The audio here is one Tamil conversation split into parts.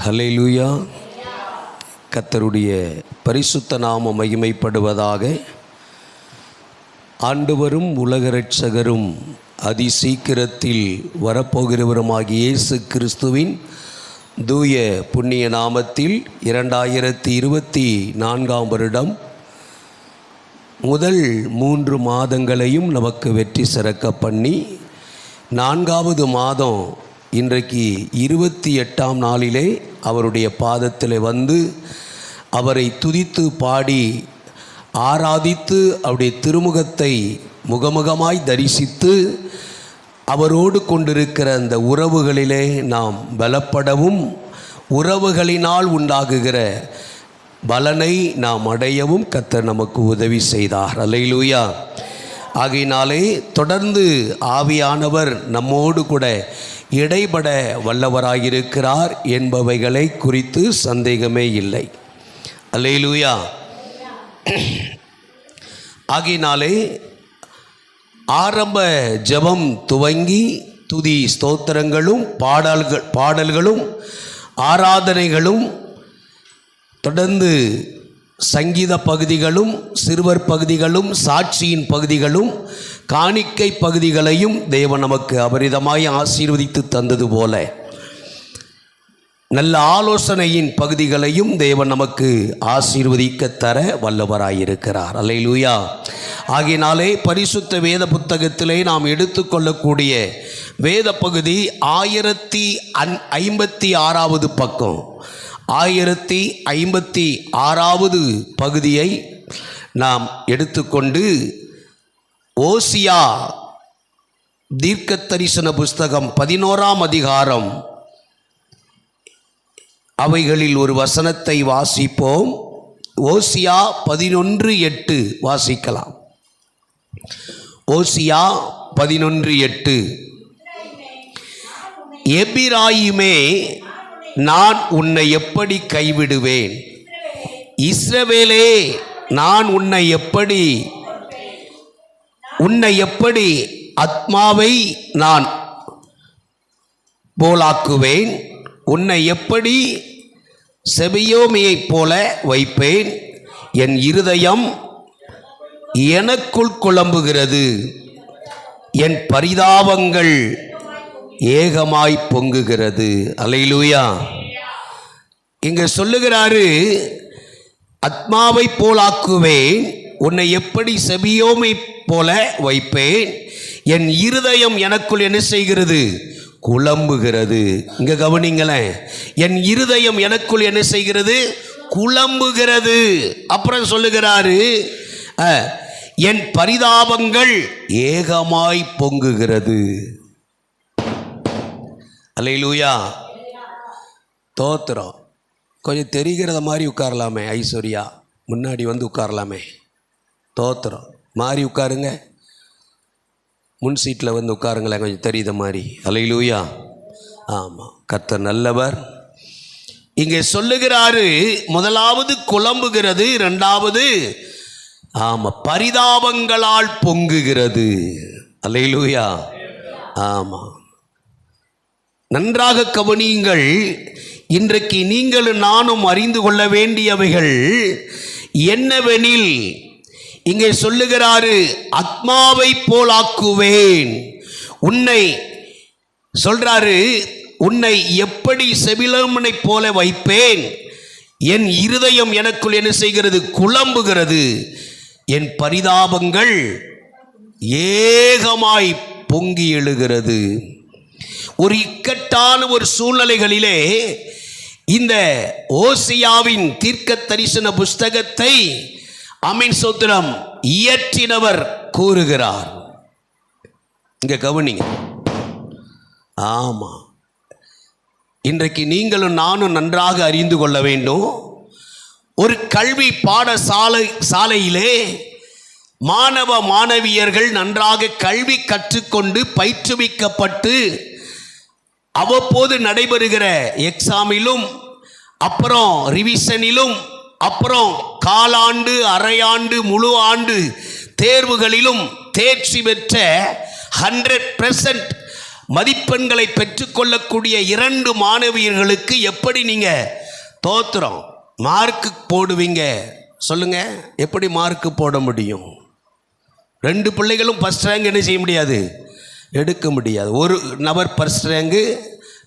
ஹல்லேலூயா. கர்த்தருடைய பரிசுத்த நாமம் மகிமைப்படுவதாக. ஆண்டவரும் உலக இரட்சகரும் அதிசீக்கிரத்தில் வரப்போகிறவருமாகிய இயேசு கிறிஸ்துவின் தூய புண்ணிய நாமத்தில் 2024 வருடம் முதல் 3 மாதங்களையும் நமக்கு வெற்றி சிறக்க பண்ணி 4வது மாதம் இன்றைக்கு 28ஆம் நாளிலே அவருடைய பாதத்தில் வந்து அவரை துதித்து பாடி ஆராதித்து அவருடைய திருமுகத்தை முகமுகமாய் தரிசித்து அவரோடு கொண்டிருக்கிற அந்த உறவுகளிலே நாம் பலப்படவும் உறவுகளினால் உண்டாகுகிற பலனை நாம் அடையவும் கர்த்தர் நமக்கு உதவி செய்தார். அல்லேலூயா. ஆகையினாலே தொடர்ந்து ஆவியானவர் நம்மோடு கூட இடைபட வல்லவராயிருக்கிறார் என்பவைகளை குறித்து சந்தேகமே இல்லை. அல்லேலூயா. ஆகையினாலே ஆரம்ப ஜெபம் துவங்கி துதி ஸ்தோத்திரங்களும் பாடல்களும் ஆராதனைகளும் தொடர்ந்து சங்கீத பகுதிகளும் சிறுவர் பகுதிகளும் சாட்சியின் பகுதிகளும் காணிக்கை பகுதிகளையும் தேவன் நமக்கு அபரிதமாய் ஆசீர்வதித்து தந்தது போல நல்ல ஆலோசனையின் பகுதிகளையும் தேவன் நமக்கு ஆசீர்வதிக்க தர வல்லவராயிருக்கிறார். அல்லேலூயா. ஆகையினாலே பரிசுத்த வேத புத்தகத்திலே நாம் எடுத்துக்கொள்ளக்கூடிய வேத பகுதி 1056வது பக்கம். 1056வது பகுதியை நாம் எடுத்துக்கொண்டு ஓசியா தீர்க்க தரிசன புஸ்தகம் 11ஆம் அதிகாரம் அவைகளில் ஒரு வசனத்தை வாசிப்போம். ஓசியா 11:8 வாசிக்கலாம். ஓசியா 11:8. எபிராயிமே, நான் உன்னை எப்படி கைவிடுவேன்? இஸ்ரவேலே, நான் உன்னை எப்படி ஆத்மாவை நான் போலாக்குவேன்? உன்னை எப்படி செபியோமியைப் போல வைப்பேன்? என் இருதயம் எனக்குள் குழம்புகிறது, என் பரிதாபங்கள் ஏகமாய் பொங்குகிறது. அல்லேலூயா. இங்க சொல்லுகிறாரு, ஆத்மாவை போலாக்குவேன், உன்னை எப்படி செபியோமை போல வைப்பேன், என் இருதயம் எனக்குள் என்ன செய்கிறது? குழம்புகிறது. இங்க கவனிங்களேன், என் இருதயம் எனக்குள் என்ன செய்கிறது? குழம்புகிறது. அப்புறம் சொல்லுகிறாரு, என் பரிதாபங்கள் ஏகமாய் பொங்குகிறது. அல்லேலூயா. தோத்திரம். கொஞ்சம் தெரிகிறத மாதிரி உட்காரலாமே. ஐஸ்வர்யா முன்னாடி வந்து உட்காரலாமே. தோத்திரம். மாறி உட்காருங்க. முன் சீட்டில் வந்து உட்காருங்களேன், கொஞ்சம் தெரியுத மாதிரி. அல்லேலூயா. ஆமாம், கர்த்தர் நல்லவர். இங்கே சொல்லுகிறாரு, முதலாவது குழம்புகிறது, இரண்டாவது பரிதாபங்களால் பொங்குகிறது. அல்லேலூயா. ஆமாம், நன்றாக கவனியுங்கள். இன்றைக்கு நீங்களும் நானும் அறிந்து கொள்ள வேண்டியவைகள் என்னவெனில், இங்கே சொல்லுகிறாரு, ஆத்மாவை போலாக்குவேன். உன்னை சொல்றாரு, உன்னை எப்படி செபிலோமனை போல வைப்பேன், என் இருதயம் எனக்குள் என்ன செய்கிறது? குழம்புகிறது, என் பரிதாபங்கள் ஏகமாய் பொங்கி எழுகிறது. ஒரு இக்கட்டான ஒரு சூழ்நிலைகளிலே இந்த ஓசியாவின் தீர்க்க தரிசன புஸ்தகத்தை சோத்திரம் இயற்றினவர் கூறுகிறார். இங்க கவனிங்க. ஆமா, இன்றைக்கு நீங்களும் நானும் நன்றாக அறிந்து கொள்ள வேண்டும். ஒரு கல்வி பாடசாலையிலே மாணவ மாணவியர்கள் நன்றாக கல்வி கற்றுக்கொண்டு பயிற்றுவிக்கப்பட்டு அவ்வப்போது நடைபெறுகிற எக்ஸாமிலும் அப்புறம் ரிவிஷனிலும் அப்புறம் காலாண்டு அரையாண்டு முழு ஆண்டு தேர்வுகளிலும் தேர்ச்சி பெற்ற 100% மதிப்பெண்களை பெற்றுக்கொள்ளக்கூடிய 2 மாணவியர்களுக்கு எப்படி நீங்க தோத்திரம் மார்க்கு போடுவீங்க சொல்லுங்க? எப்படி மார்க்கு போட முடியும்? 2 பிள்ளைகளும் ஃபர்ஸ்ட் ரேங்க் என்ன செய்ய முடியாது, எடுக்க முடியாது. ஒரு நபர் ஃபர்ஸ்ட் ரேங்கு,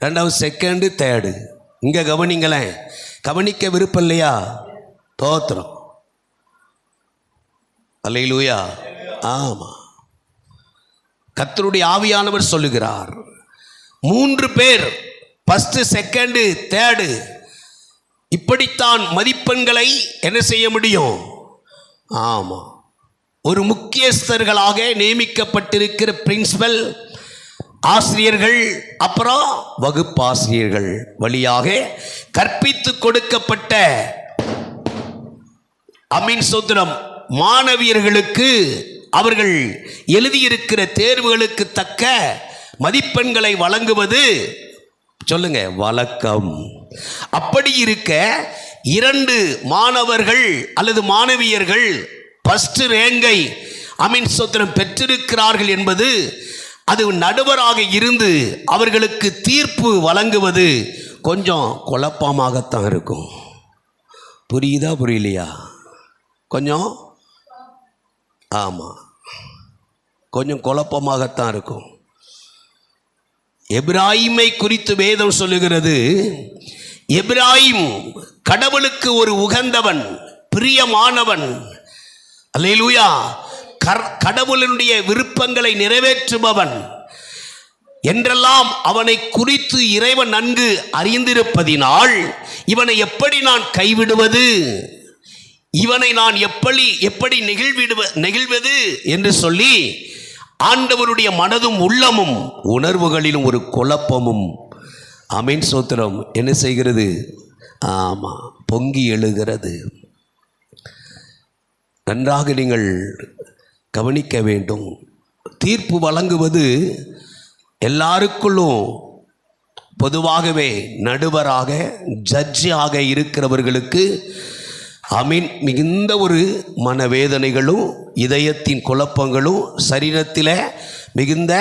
2வது செகண்டு, தேர்டு. இங்கே கவனிங்களேன், கவனிக்க விருப்பம் இல்லையா? தோத்திரம். அல்லேலூயா. ஆமாம், கர்த்தருடைய ஆவியானவர் சொல்லுகிறார், 3 பேர் ஃபர்ஸ்ட் செகண்டு தேர்டு இப்படித்தான் மதிப்பெண்களை என்ன செய்ய முடியும்? ஆமாம், ஒரு முக்கியஸ்தர்களாக நியமிக்கப்பட்டிருக்கிற பிரின்சிபல், ஆசிரியர்கள், அப்புறம் வகுப்பாசிரியர்கள் வழியாக கற்பித்து கொடுக்கப்பட்ட சோத்திரம் மாணவியர்களுக்கு அவர்கள் எழுதியிருக்கிற தேர்வுகளுக்கு தக்க மதிப்பெண்களை வழங்குவது சொல்லுங்க வழக்கம். அப்படி இருக்க 2 மாணவர்கள் அல்லது மாணவியர்கள் ஃபர்ஸ்ட் ரேங்கை சோத்திரம் பெற்றிருக்கிறார்கள் என்பது அது நடுவராக இருந்து அவர்களுக்கு தீர்ப்பு வழங்குவது கொஞ்சம் குழப்பமாகத்தான் இருக்கும். புரியுதா புரியலையா? கொஞ்சம் ஆமாம், கொஞ்சம் குழப்பமாகத்தான் இருக்கும். எபிராயிமை குறித்து வேதம் சொல்லுகிறது, எபிராயிம் கடவுளுக்கு ஒரு உகந்தவன், பிரியமானவன். அல்லேலூயா. கடவுளுடைய விருப்பங்களை நிறைவேற்றுபவன் என்றெல்லாம் அவனை குறித்து இறைவன் நன்கு அறிந்திருப்பதினால் இவனை எப்படி நான் கைவிடுவது, இவனை நான் எப்படி நெகிழ்வது என்று சொல்லி ஆண்டவருடைய மனதும் உள்ளமும் உணர்வுகளிலும் ஒரு குழப்பமும் சோத்திரம் என்ன செய்கிறது? ஆமாம், பொங்கி எழுகிறது. நன்றாக நீங்கள் கவனிக்க வேண்டும். தீர்ப்பு வழங்குவது எல்லாருக்குள்ளும் பொதுவாகவே நடுவராக ஜட்ஜாக இருக்கிறவர்களுக்கு மிகுந்த ஒரு மனவேதனைகளும் இதயத்தின் குழப்பங்களும் சரீரத்தில் மிகுந்த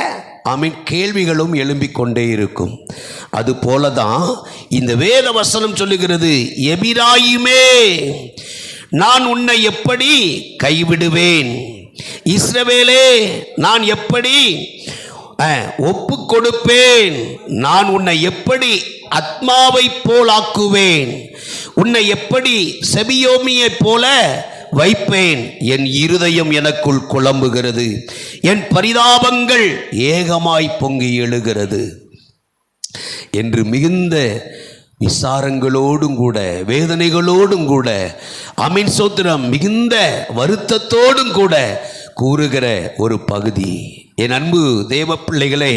கேள்விகளும் எழும்பிக் கொண்டே இருக்கும். அது போலதான் இந்த வேத வசனம் சொல்லுகிறது, எபிராயிமே நான் உன்னை எப்படி கைவிடுவேன், இஸ்ரவேலே நான் எப்படி ஒப்பு கொடுப்பேன், நான் உன்னை எப்படி ஆத்மாவை போல் ஆக்குவேன், உன்னை எப்படி செபியோமியை போல வைப்பேன், என் இருதயம் எனக்குள் குழம்புகிறது, என் பரிதாபங்கள் ஏகமாய் பொங்கி எழுகிறது என்று மிகுந்த விசாரங்களோடும் கூட வேதனைகளோடும் கூட சோத்திரம் மிகுந்த வருத்தத்தோடும் கூட கூறுகிற ஒரு பகுதி. என் அன்பு தேவ பிள்ளைகளே,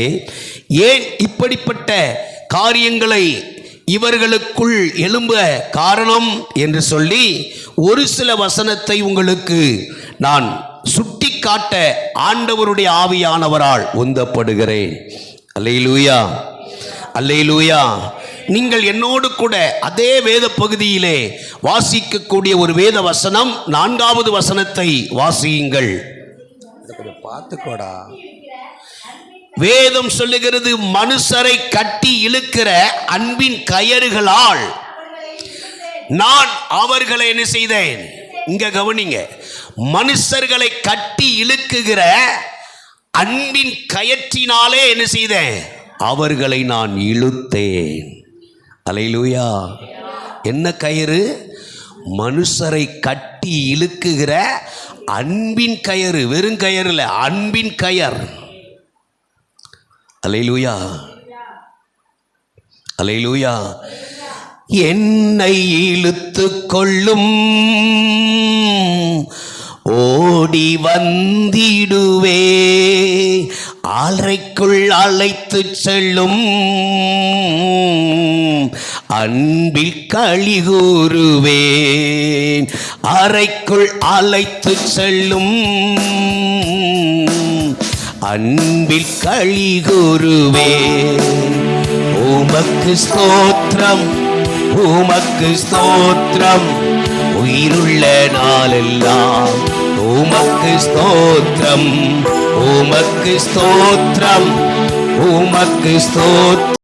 ஏன் இப்படிப்பட்ட காரியங்களை இவர்களுக்குள் எழும்ப காரணம் என்று சொல்லி ஒரு சில வசனத்தை உங்களுக்கு நான் சுட்டி காட்ட ஆண்டவருடைய ஆவியானவரால் உந்தப்படுகிறேன். அல்லேலூயா, அல்லேலூயா. நீங்கள் என்னோடு கூட அதே வேத பகுதியிலே வாசிக்கக்கூடிய ஒரு வேத வசனம் 4வது வசனத்தை வாசியுங்கள். பார்த்துக்கோடா. வேதம் சொல்லுகிறது, மனுஷரை கட்டி இழுக்கிற அன்பின் கயறுகளால் நான் அவர்களை என்ன செய்தேன்? இங்க கவனிங்க, மனுஷர்களை கட்டி இழுக்குகிற அன்பின் கயற்றினாலே என்ன செய்தேன்? அவர்களை நான் இழுத்தேன். அல்லேலூயா. என்ன கயிறு? மனுஷரை கட்டி இழுக்குகிற அன்பின் கயிறு. வெறும் கயிறு இல்லை, அன்பின் கயர். அல்லேலூயா, அல்லேலூயா. என்னை இழுத்து கொள்ளும், ஓடி வந்திடுவே, ஆலைக்குள் அழைத்து செல்லும், அன்பில் களி கூறுவேன், அறைக்குள் அழைத்து செல்லும், அன்பில் களி கூறுவேன். உமக்கு ஸ்தோத்திரம், உமக்கு ஸ்தோத்திரம், உயிருள்ள நாளெல்லாம் உமக்கு ஸ்தோத்திரம், உமக்கு ஸ்தோத்திரம், உமக்கு ஸ்தோத்திரம்.